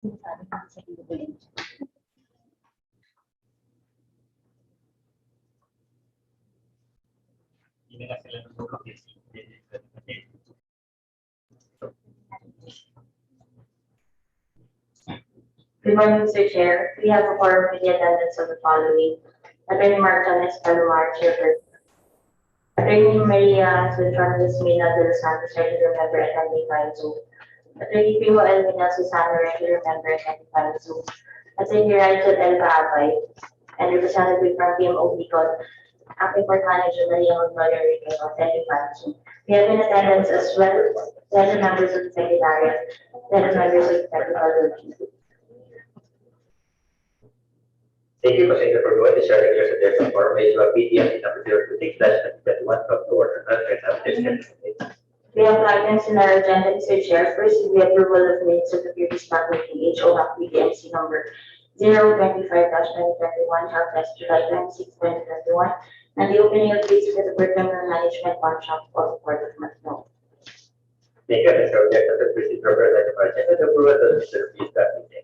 Good morning, Mr. Chair. We have a quorum with the attendance of the following: Attorney Martones Palomar, Chairperson. Attorney Maria Sulfanis Mina de los Santos, regular member attending via Zoom. Attorney Primo Elvina Susana, regular member attending via Zoom. Attorney Rachel Elba Abay, and Representative from PMO Bicol, acting for manager Maria Magnolia Rico, attending via Zoom. We have in attendance as well seven members of the Secretariat, seven members of the Technical Review. Thank you, Pastor, for going to share your suggestion for HO-BAC-PTMC number 026/2021 of the order. We have items in our agenda, Mr. Chair. First is the approval of minutes of the previous staff meeting, HO-BAC-PTMC number 025/2021, held last July 26, 2021, and the opening of bids for the procurement management contract for the Port of Matno. Thank you, Mr. Object of the procedure for the agenda, the approval of the service staff meeting.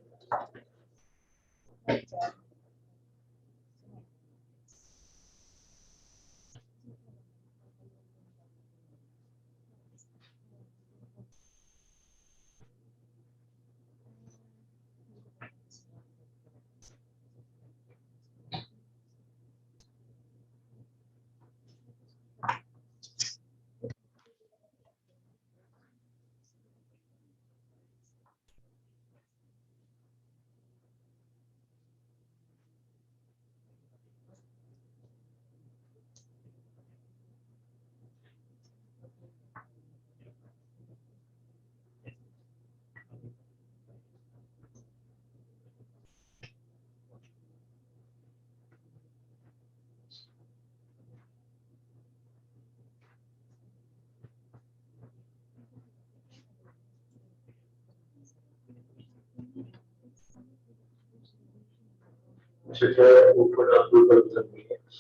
Mr. Chair, move for the approval of the minutes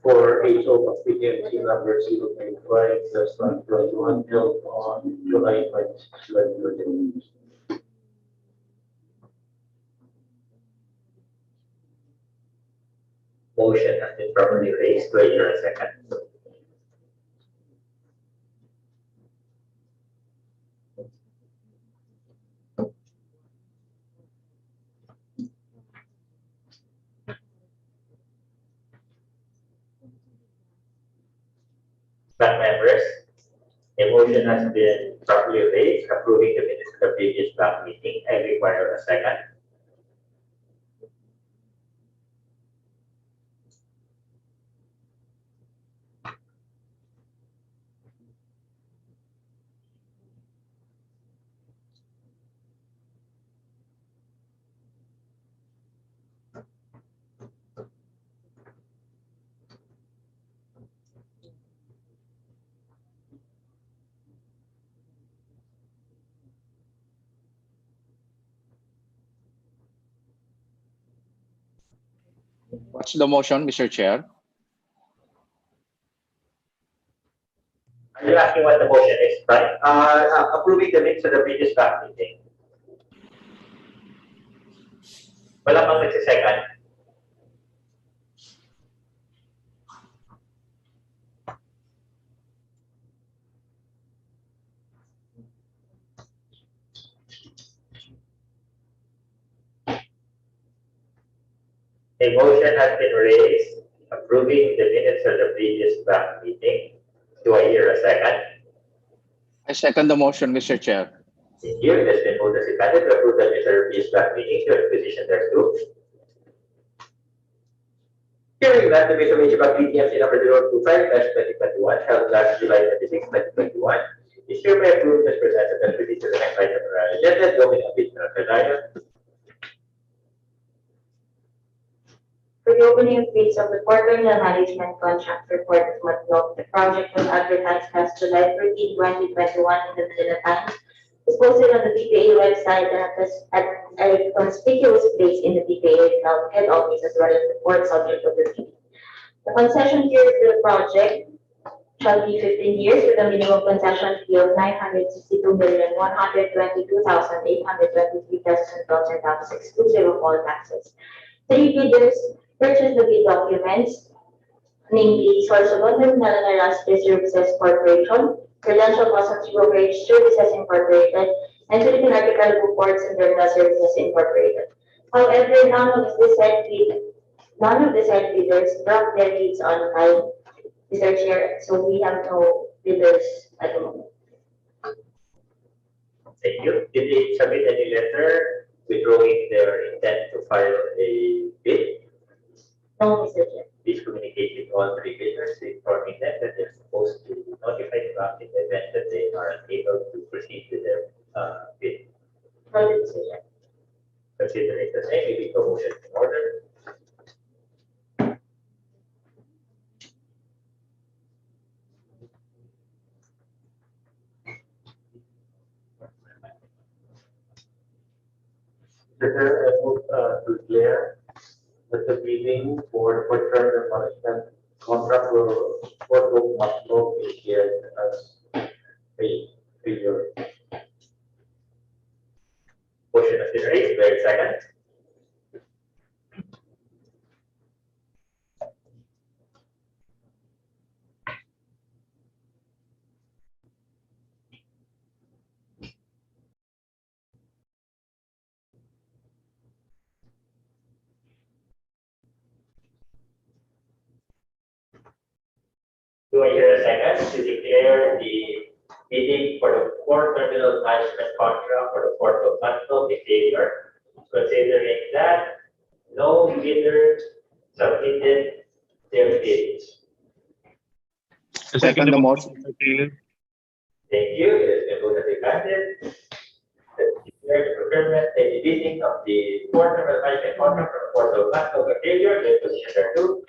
for HO-BAC-PTMC number 025/2021 held on July 26, 2021. Motion has been properly raised. Do I hear a second? Back members, a motion has been properly raised approving the minutes of the previous BAC meeting. I require a second. What's the motion, Mr. Chair? Are you asking what the motion is, right? Approving the minutes of the previous BAC meeting. Wala pang nagsisecond. A motion has been raised approving the minutes of the previous BAC meeting. Do I hear a second? I second the motion, Mr. Chair. Thank you. It has been moved and seconded to approve the minutes of the previous BAC meeting. Do I position thereto? Hearing that, the minutes of HO-BAC-PTMC number 025/2021 held last July 26, 2021 is hereby approved as presented and proceed to the next item on our agenda, the opening of bids. For the opening of bids of the quarterly management contract for Port of Matno, the project was advertised last July 13, 2021 in the Manila Times, was posted on the PPA website and at a conspicuous place in the PPA head office as well as the port subject of the bid. The concession period for the project shall be 15 years with a minimum concession fee of 962,122,823 pesos and 12 centavos exclusive of all taxes. 3 bidders purchase the bid documents, namely Source of Honor, Nalanarastre Services Corporation, Credential Customs Brokerage Services Incorporated, and Philippine Article Reports and Terminal Services Incorporated. However, none of the said bidders dropped their bids on time, Mr. Chair, so we have no bidders at the moment. Thank you. Did they submit any letter withdrawing their intent to file a bid? No, Mr. Chair. Please communicate with all three bidders, informing them that they're supposed to notify the bank in the event that they are unable to proceed with their bid. No, Mr. Chair. Considering the same, maybe promotion in order. Secretary, I move to declare that the bidding for term management contract for Porto Macro is yet as a failure. Motion has been raised. Very second. Do I hear a second to declare the bidding for the port terminal management contract for the Port of Manto a failure? Considering that no bidder submitted their bids. I second the motion. Thank you. It has been voted and granted. Declare the procurement and the bidding of the port terminal management contract for the Port of Manto a failure. The position thereto.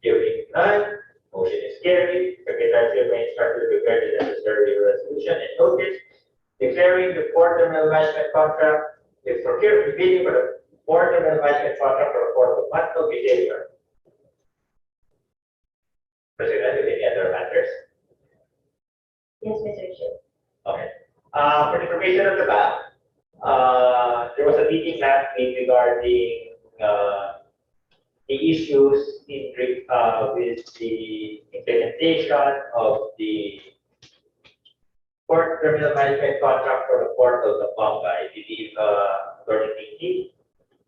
Hearing none, motion is carried. Secretary may instruct to prepare the necessary resolution and notice declaring the port terminal management contract, the procurement bidding for the port terminal management contract for the Port of Manto be failure. President, any other matters? Yes, Mr. Chair. Okay. For the information of the bank, there was a meeting last week regarding the issues with the implementation of the port terminal management contract for the Port of Zamboanga. I believe Attorney Pinky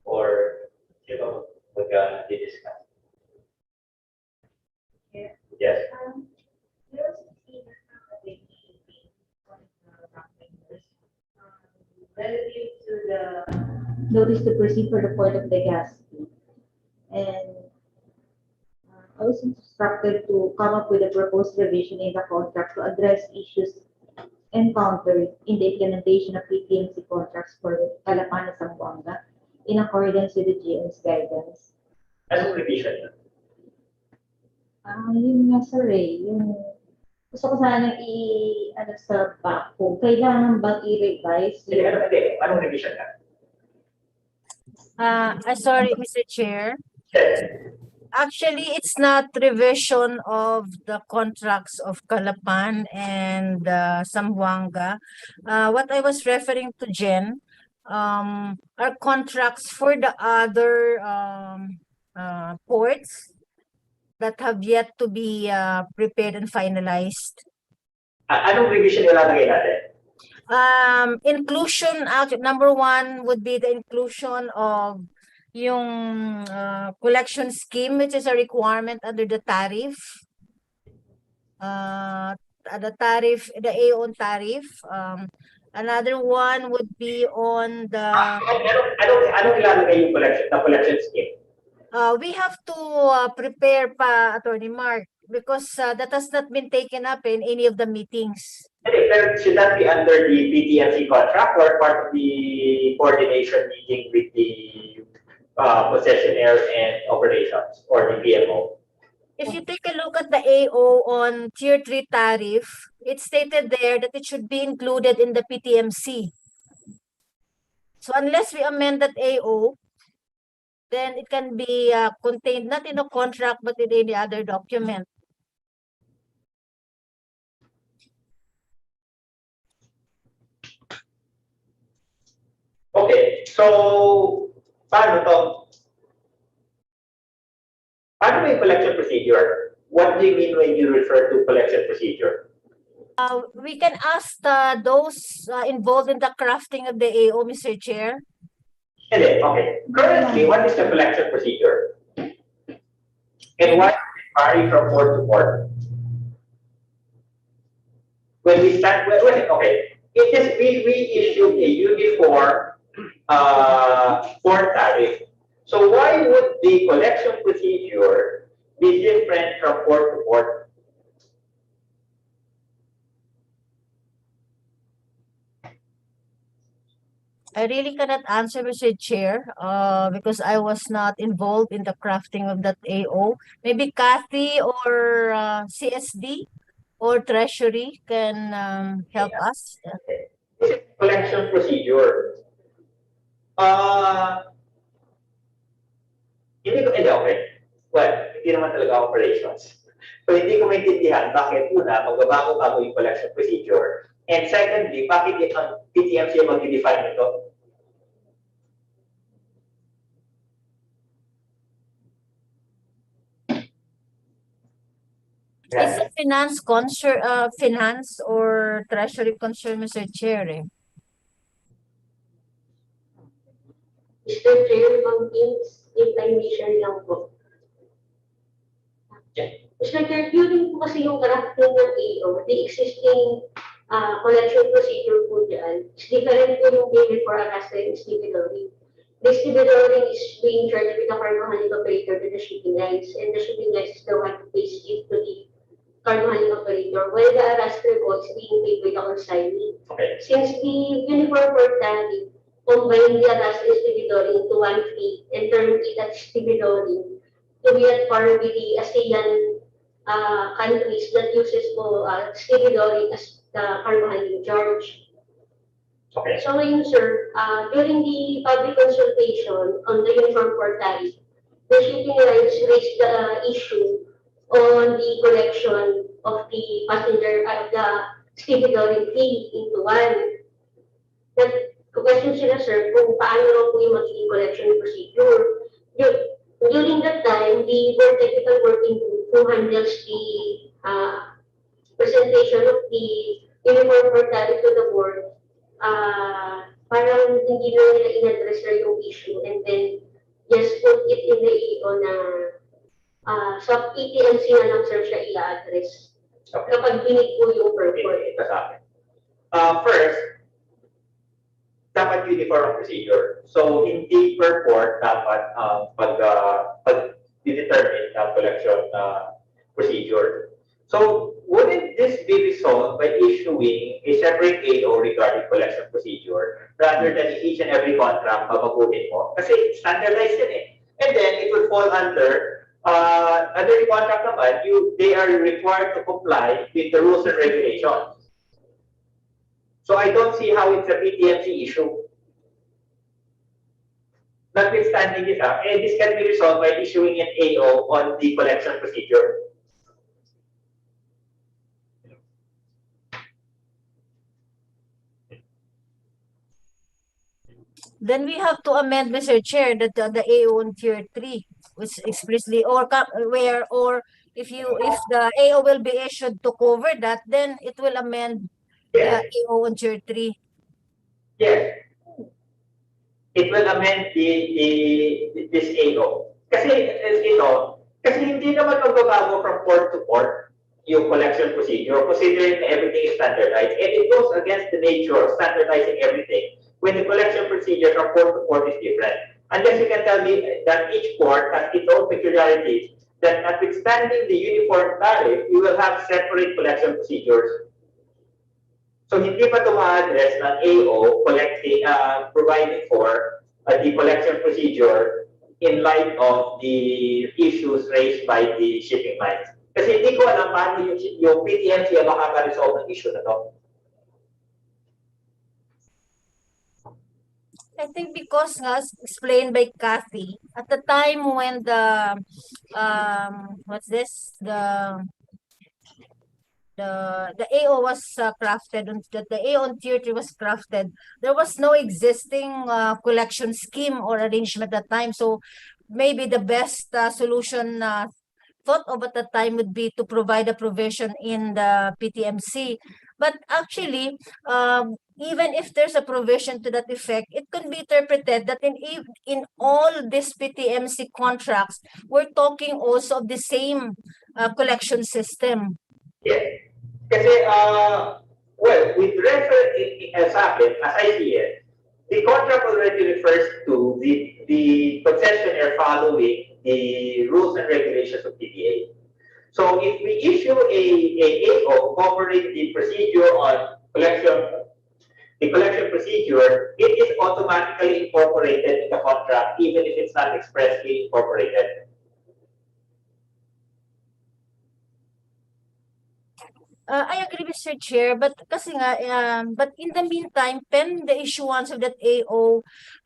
or they discuss. Yeah. Yes. There was a statement from the big meeting on the bank members relative to the notice to proceed for the Port of Legazpi. And I was instructed to come up with a proposed revision in the contract to address issues encountered in the implementation of PTMC contracts for Calapan and Zamboanga in accordance with the GM's guidance. Anong revision yun? Yung nasa yung gusto ko sana ano sa back kung kailangan bang i-revise Anong revision yan? Sorry, Mr. Chair. Yes. Actually, it's not revision of the contracts of Calapan and Zamboanga. What I was referring to, Jen, are contracts for the other ports that have yet to be prepared and finalized. Anong revision yung lalagay natin? Inclusion, number one would be the inclusion of yung collection scheme, which is a requirement under the tariff. The AO tariff. Another one would be on the... Anong ilalagay yung collection scheme? We have to prepare pa, Attorney Mark, because that has not been taken up in any of the meetings. Should that be under the PTMC contract or part of the coordination meeting with the concessionaire and operations or the PMO? If you take a look at the AO on Tier 3 tariff, it's stated there that it should be included in the PTMC. So unless we amend that AO, then it can be contained not in a contract but in any other document. Okay, so paano to? Paano yung collection procedure? What do you mean when you refer to collection procedure? We can ask those involved in the crafting of the AO, Mr. Chair. Hindi, okay. Currently, what is the collection procedure? And why does it vary from port to port? When we start, okay, it is we issued a uniform port tariff. So why would the collection procedure be different from port to port? I really cannot answer, Mr. Chair, because I was not involved in the crafting of that AO. Maybe Kathy or CSD or Treasury can help us. Collection procedure. Hindi, okay. Well, hindi naman talaga operations. So, hindi ko maintindihan bakit una, magbabago-bago yung collection procedure. And secondly, bakit ang PTMC ang mag-define nito? It's a finance or treasury concern, Mr. Chair. Mr. Chair, if I may share lang po. Mr. Chair, during po kasi yung drafting ng AO, the existing collection procedure po dyan, is different po yung day before arresting distributory. The distributory is being charged with the cargo handling operator to the shipping lines, and the shipping lines is the one who pays it to the cargo handling operator, while the arrester po is being paid by the consignee. Okay. Since the uniform port tariff combine the arrest distributory into one fee and term it as distributory to be at par with the ASEAN countries that uses po distributory as the cargo handling charge. Okay. So ngayon, sir, during the public consultation on the uniform port tariff, the shipping lines raised the issue on the collection of the passenger of the distributory fee into one. That question sila, sir, kung paano raw po yung magiging collection procedure. During that time, the board technical working group who handles the presentation of the uniform port tariff to the board, parang hindi na nila in-address na yung issue and then just put it in the EO na sa PTMC na lang, sir, siya i-address. Okay. Kapag binig po yung purport. Ito sa akin. First, dapat uniform procedure. So, hindi per port dapat pag-determine ng collection procedure. So, wouldn't this be resolved by issuing a separate AO regarding collection procedure rather than each and every contract babaguhin mo? Kasi standardized yun eh. And then, it would fall under the contract naman, they are required to comply with the rules and regulations. So I don't see how it's a PTMC issue. Notwithstanding this, this can be resolved by issuing an AO on the collection procedure. Then we have to amend, Mr. Chair, that the AO on Tier 3, which expressly, or if the AO will be issued to cover that, then it will amend the AO on Tier 3. Yes. It will amend this AO. Kasi hindi naman magbabago from port to port yung collection procedure, considering na everything is standardized. And it goes against the nature of standardizing everything when the collection procedure from port to port is different. Unless you can tell me that each port has its own peculiarities, that notwithstanding the uniform tariff, you will have separate collection procedures. So hindi pa ito ma-address ng AO providing for the collection procedure in light of the issues raised by the shipping lines. Kasi hindi ko alam paano yung PTMC ang makaka-resolve ng issue na to. I think because as explained by Kathy, at the time when the what's this the AO was crafted, and that the AO on Tier 3 was crafted, there was no existing collection scheme or arrangement at that time. So maybe the best solution thought of at that time would be to provide a provision in the PTMC. But actually, even if there's a provision to that effect, it can be interpreted that in all these PTMC contracts, we're talking also of the same collection system. Yes. Kasi, well, with sa akin, as I see it, the contract already refers to the concessionaire following the rules and regulations of PDA. So if we issue a AO covering the procedure on collection, the collection procedure, it is automatically incorporated in the contract, even if it's not expressly incorporated. I agree, Mr. Chair, but kasi nga, but in the meantime, pending the issuance of that AO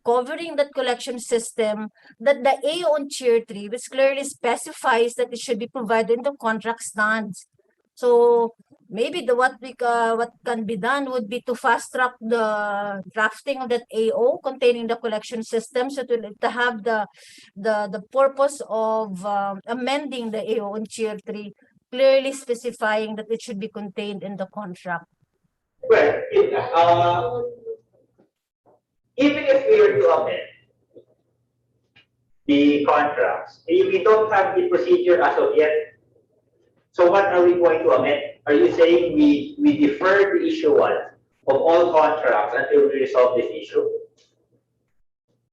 covering that collection system, that the AO on Tier 3, which clearly specifies that it should be provided in the contract stands. So maybe what can be done would be to fast track the drafting of that AO containing the collection system, so to have the purpose of amending the AO on Tier 3, clearly specifying that it should be contained in the contract. Well, even if we were to amend the contracts, we don't have the procedure as of yet. So what are we going to amend? Are you saying we defer the issuance of all contracts until we resolve this issue?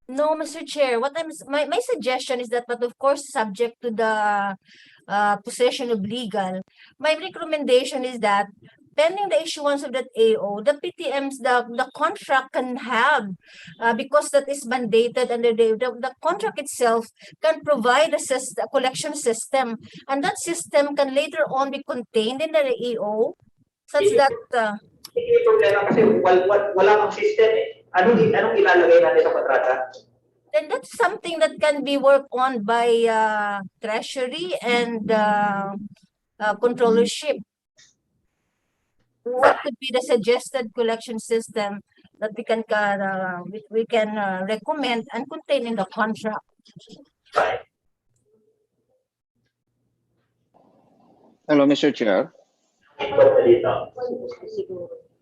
No, Mr. Chair, my suggestion is that, but of course, subject to the possession of legal, my recommendation is that pending the issuance of that AO, the PTMs, the contract can have, because that is mandated under the contract itself can provide a collection system, and that system can later on be contained in the AO, such that Hindi yung problema kasi wala kang system eh. Anong ilalagay natin sa kontrata? then that's something that can be worked on by Treasury and controllership. What could be the suggested collection system that we can recommend and contain in the contract? Right. Hello, Mr. Chair. Ito na dito. Siguro.